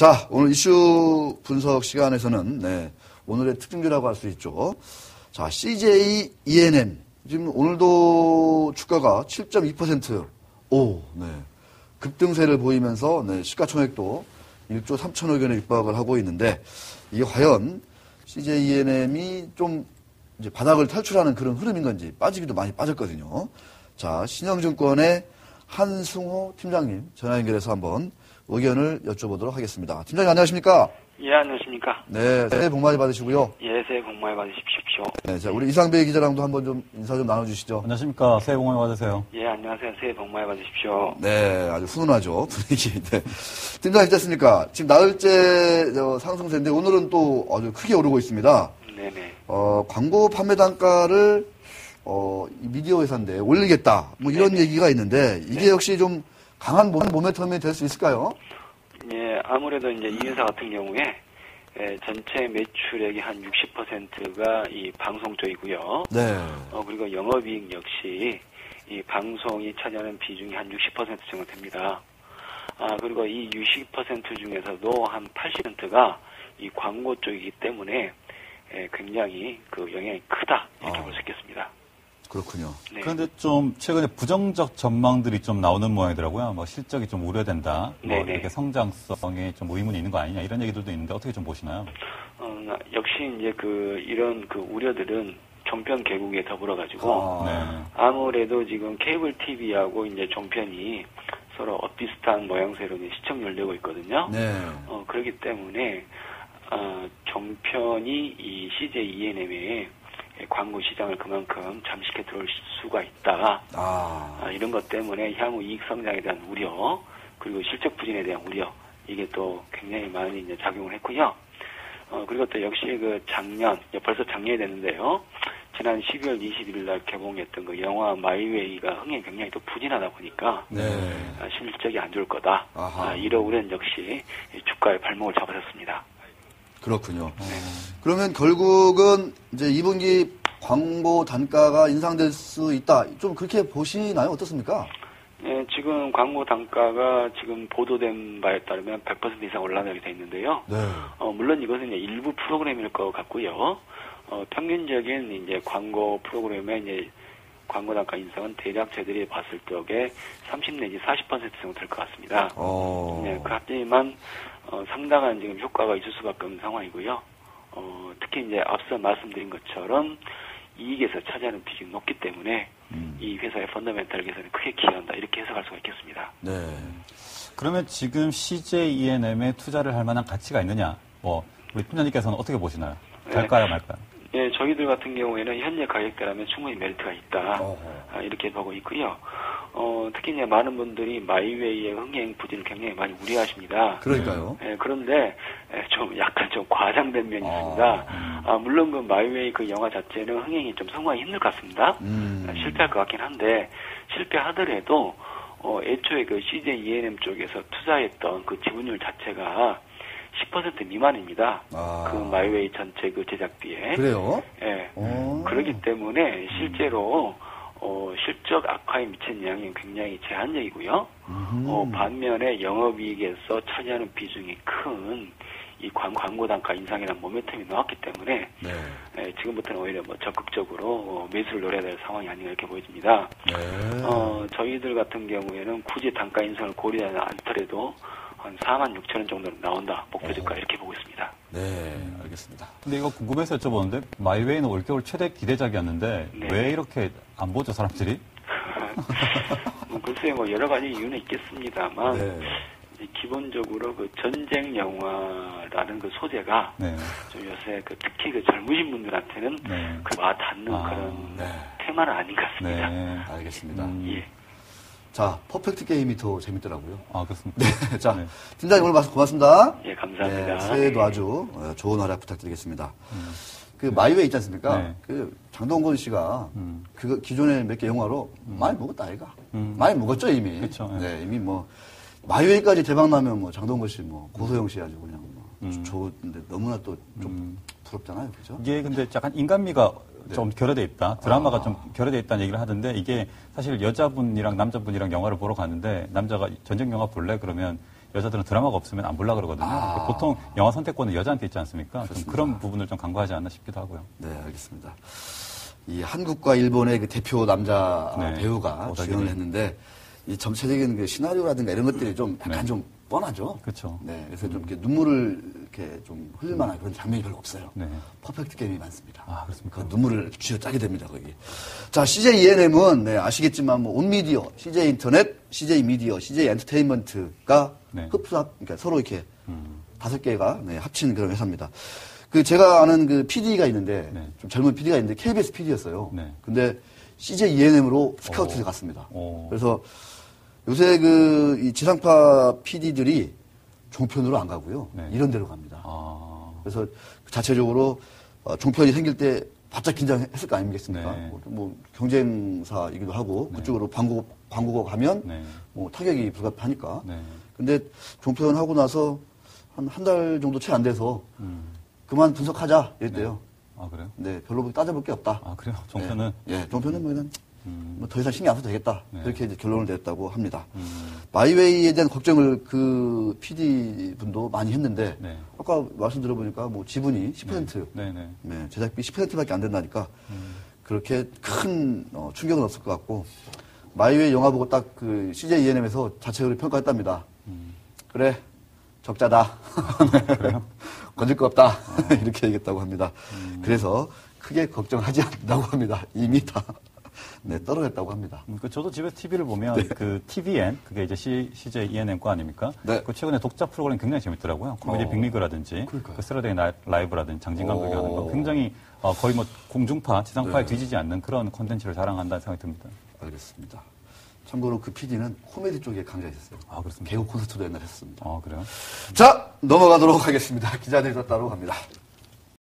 자, 오늘 이슈 분석 시간에서는, 네, 오늘의 특징주라고 할 수 있죠. 자, CJ ENM. 지금 오늘도 주가가 7.2%. 네. 급등세를 보이면서, 네, 시가총액도 1조 3천억 원에 육박을 하고 있는데, 이게 과연 CJ ENM이 좀 이제 바닥을 탈출하는 그런 흐름인 건지 빠지기도 많이 빠졌거든요. 자, 신영증권의 한승호 팀장님 전화 연결해서 한번 의견을 여쭤보도록 하겠습니다. 팀장님 안녕하십니까? 예, 안녕하십니까? 네, 새해 복 많이 받으시고요. 예, 새해 복 많이 받으십시오. 네, 자, 우리 이상배 기자랑도 한번 좀 인사 좀 나눠주시죠. 안녕하십니까? 새해 복 많이 받으세요. 예, 안녕하세요. 새해 복 많이 받으십시오. 네, 아주 훈훈하죠, 분위기. 네. 팀장님 됐습니까? 지금 나흘째 상승세인데 오늘은 또 아주 크게 오르고 있습니다. 네네. 광고 판매 단가를 미디어 회사인데 올리겠다. 뭐 이런 네네. 얘기가 있는데 이게 역시 좀 강한 모멘텀이 될 수 있을까요? 예, 아무래도 이제 이 회사 같은 경우에 전체 매출액이 한 60%가 이 방송 쪽이고요. 네. 그리고 영업이익 역시 이 방송이 차지하는 비중이 한 60% 정도 됩니다. 그리고 이 60% 중에서도 한 80%가 이 광고 쪽이기 때문에 굉장히 그 영향이 크다 이렇게 볼 수 있겠습니다. 그렇군요. 네. 그런데 좀 최근에 부정적 전망들이 좀 나오는 모양이더라고요. 뭐 실적이 좀 우려된다. 뭐 이렇게 성장성에 좀 의문이 있는 거 아니냐 이런 얘기들도 있는데 어떻게 좀 보시나요? 역시 이제 이런 우려들은 종편 개국에 더불어 가지고 네. 아무래도 지금 케이블 TV하고 이제 종편이 서로 비슷한 모양새로 시청률을 내고 있거든요. 네. 그렇기 때문에 종편이 이 CJ ENM에 광고 시장을 그만큼 잠식해 들어올 수가 있다. 이런 것 때문에 향후 이익 성장에 대한 우려, 그리고 실적 부진에 대한 우려, 이게 또 굉장히 많이 이제 작용을 했고요. 그리고 또 역시 벌써 작년이 됐는데요. 지난 12월 21일 날 개봉했던 그 영화 마이웨이가 흥행이 굉장히 또 부진하다 보니까 네. 실적이 안 좋을 거다. 이런 우려는 역시 주가의 발목을 잡아섰습니다. 그렇군요. 그러면 결국은 이제 2분기 광고 단가가 인상될 수 있다. 좀 그렇게 보시나요? 어떻습니까? 네, 지금 광고 단가가 지금 보도된 바에 따르면 100% 이상 올라가게 돼 있는데요. 네. 물론 이것은 이제 일부 프로그램일 것 같고요. 평균적인 이제 광고 프로그램의 이제 광고 단가 인상은 대략 저희들이 봤을 적에 30 내지 40% 정도 될 것 같습니다. 네, 하지만 상당한 지금 효과가 있을 수밖에 없는 상황이고요. 특히 이제 앞서 말씀드린 것처럼 이익에서 차지하는 비중이 높기 때문에 이 회사의 펀더멘탈 개선에 크게 기여한다 이렇게 해석할 수가 있겠습니다. 네. 그러면 지금 CJ ENM에 투자를 할 만한 가치가 있느냐? 우리 팀장님께서는 어떻게 보시나요? 될까요, 말까요? 예, 저희들 같은 경우에는 현재 가격대라면 충분히 메리트가 있다. 이렇게 보고 있고요. 특히 이제 많은 분들이 마이웨이의 흥행 부진을 굉장히 많이 우려하십니다. 그러니까요. 예, 그런데 좀 약간 좀 과장된 면이 있습니다. 물론 그 마이웨이 그 영화 자체는 흥행이 좀 성공하기 힘들 것 같습니다. 실패할 것 같긴 한데 실패하더라도 애초에 그 CJ ENM 쪽에서 투자했던 그 지분율 자체가 10% 미만입니다. 그 마이웨이 전체 그 제작비에. 그래요? 예. 그렇기 때문에 실제로 실적 악화에 미친 영향이 굉장히 제한적이고요. 반면에 영업이익에서 차지하는 비중이 큰 이 광고 단가 인상이라는 모멘텀이 나왔기 때문에 지금부터는 오히려 적극적으로 매수를 노려야 될 상황이 아닌가 이렇게 보여집니다. 저희들 같은 경우에는 굳이 단가 인상을 고려하지 않더라도 한 46,000원 정도는 나온다. 목표 주가 이렇게 보고 있습니다. 네, 알겠습니다. 근데 이거 궁금해서 여쭤보는데 마이웨이는 올겨울 최대 기대작이었는데 왜 이렇게 안 보죠, 사람들이? 글쎄요, 여러 가지 이유는 있겠습니다만 기본적으로 그 전쟁 영화라는 그 소재가 좀 요새 특히 그 젊으신 분들한테는 와 닿는 그런 테마는 아닌 것 같습니다. 네, 알겠습니다. 예. 자, 퍼펙트 게임이 더 재밌더라고요. 그렇습니다. 네, 자, 팀장님 오늘 말씀 고맙습니다. 예, 감사합니다. 네, 새해도 아주 좋은 활약 부탁드리겠습니다. 그 마이웨이 있지 않습니까? 그 장동건 씨가 그 기존에 몇 개 영화로 많이 먹었다 아이가. 많이 먹었죠 이미. 그렇죠. 네, 이미 마이웨이까지 대박 나면 장동건 씨 고소영 씨 아주 그냥 좋은데 너무나 또 좀 부럽잖아요, 그죠? 이게 근데 약간 인간미가 좀 결여돼 있다. 드라마가 좀 결여돼 있다는 얘기를 하던데 이게 사실 여자분이랑 남자분이랑 영화를 보러 가는데 남자가 전쟁 영화 볼래? 그러면 여자들은 드라마가 없으면 안 보려고 그러거든요. 보통 영화 선택권은 여자한테 있지 않습니까? 좀 그런 부분을 좀 강구하지 않나 싶기도 하고요. 네, 알겠습니다. 이 한국과 일본의 그 대표 남자 네. 배우가 주연을 했는데 이 전체적인 그 시나리오라든가 이런 것들이 좀 약간 네. 좀 뻔하죠. 그렇죠. 네, 그래서 좀 이렇게 눈물을 이렇게 좀 흘릴 만한 그런 장면이 별로 없어요. 네. 퍼펙트 게임이 많습니다. 아, 그렇습니까? 그 눈물을 쥐어 짜게 됩니다, 거기. 자, CJ ENM은 네, 아시겠지만 뭐 온미디어, CJ 인터넷, CJ 미디어, CJ 엔터테인먼트가 네. 흡수합, 그러니까 서로 이렇게 5개가 네, 합친 그런 회사입니다. 그 제가 아는 그 PD가 있는데 네. 좀 젊은 PD가 있는데 KBS PD였어요. 네. 근데 CJ ENM으로 스카우트를 갔습니다. 오. 그래서 요새 그 이 지상파 PD들이 종편으로 안 가고요. 네. 이런 데로 갑니다. 아, 그래서 자체적으로 종편이 생길 때 바짝 긴장했을 거 아니겠습니까? 네. 뭐 경쟁사이기도 하고 그쪽으로 광고가 가면 네. 뭐 타격이 불가피하니까. 네. 근데 종편 하고 나서 한 달 정도 채 안 돼서 그만 분석하자 이랬대요. 아, 그래요? 네, 별로 따져볼 게 없다. 아, 그래요? 종편은? 예, 종편은 뭐 그냥 뭐 더 이상 신경 안 써도 되겠다. 네. 그렇게 이제 결론을 냈다고 합니다. 마이웨이에 대한 걱정을 그 PD 분도 많이 했는데 네. 아까 말씀 들어보니까 뭐 지분이 10% 네, 네. 네, 제작비 10%밖에 안 된다니까 그렇게 큰 충격은 없을 것 같고 마이웨이 영화 보고 딱 그 CJ ENM에서 자체적으로 평가했답니다. 그래 적자다. 그래요? 건질 거 없다. 이렇게 얘기했다고 합니다. 그래서 크게 걱정하지 않는다고 합니다. 이미 다 네, 떨어졌다고 합니다. 저도 집에서 TV를 보면 그 TVN, 그게 이제 CJ ENM 거 아닙니까? 네. 그 최근에 독자 프로그램 굉장히 재밌더라고요. 코미디 빅리그라든지, 그러니까요. 그 세러데이 라이브라든지, 장진 감독이 하는 거 굉장히 거의 뭐 공중파, 지상파에 뒤지지 않는 그런 콘텐츠를 자랑한다는 생각이 듭니다. 알겠습니다. 참고로 그 PD는 코미디 쪽에 강좌였어요. 아, 그렇습니까? 개그 콘서트도 옛날에 했었습니다. 아, 그래요? 자, 넘어가도록 하겠습니다. 기자들이 또 따로 갑니다.